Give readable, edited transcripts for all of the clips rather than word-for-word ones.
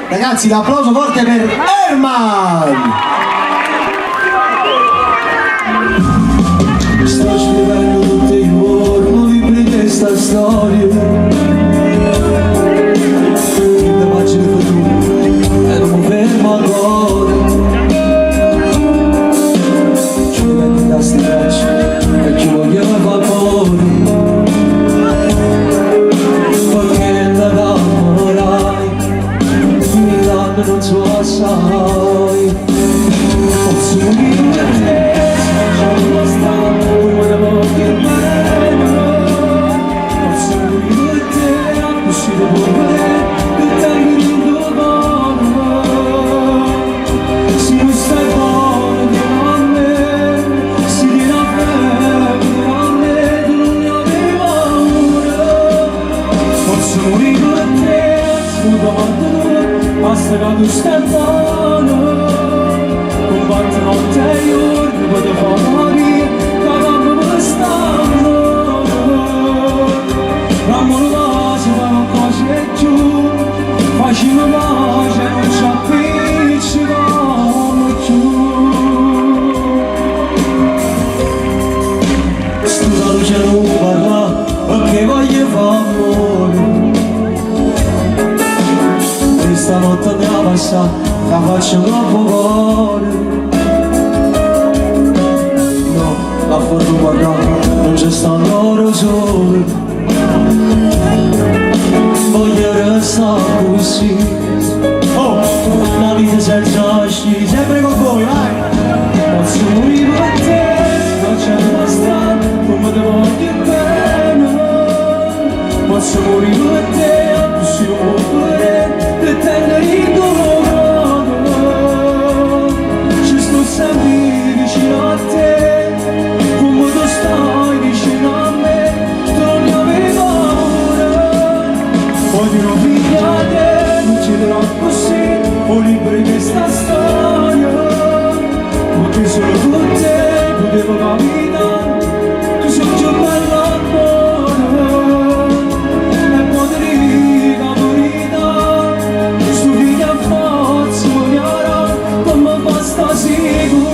Ragazzi, l'applauso forte per Herman! Sto scrivendo tutti i giorni libri di questa storia, le pagine future e non mi fermo ancora. Ci diventi da sti bracci e ci vogliamo favore, perché da innamorai mi danno non so assai. Posso morire per te, non basta, poi volevo che bene. Posso morire per te, così dopo me, che tengo in tuo cuore. Se non stai buono, vieni a me, se vieni a me, vieni a me, tu non ne avevi paura. Posso morire per te, scusa quanto basta che tu stai buono. Quante notte e giorni potevo morire, cagando per st'anno. L'amore base, ma non cose giù, facciamo pace, non ci appiccichiamo più. Sto luce non parla, perché voglio fare amore. E stanotte andiamo a passare, la faccio troppo cuore. La forma guardata, non c'è stanno loro sole. Voglio restare così, oh, la vita senza sci, sempre con voi, vai! Posso morire per te, facendo la strada, come te voglio bene. Posso morire per te, così non può volere, per tenere il tuo grado. Ci sto sempre vicino a te. Stai vicino a me, tu non ne avevi paura. Voglio pigliare, non ci darò così, o liberi questa storia. Perché solo con te potevo capitare, tu sei già bella buona. E potrei la verità, sto figlio a forza, vogliare, come basta sicuro.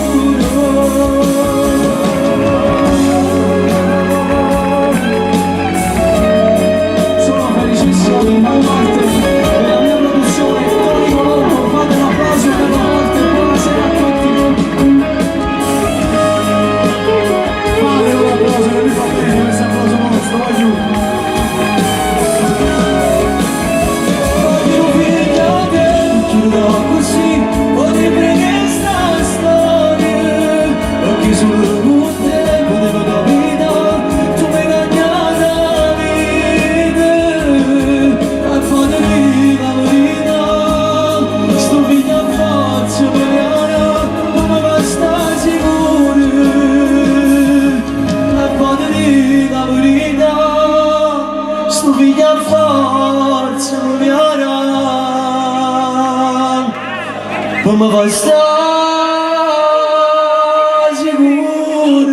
Come va sta sicuro.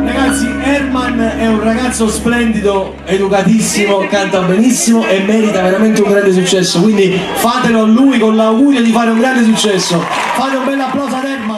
Ragazzi, Herman è un ragazzo splendido, educatissimo, canta benissimo e merita veramente un grande successo, quindi fatelo a lui con l'augurio di fare un grande successo. Fate un bel applauso ad Herman.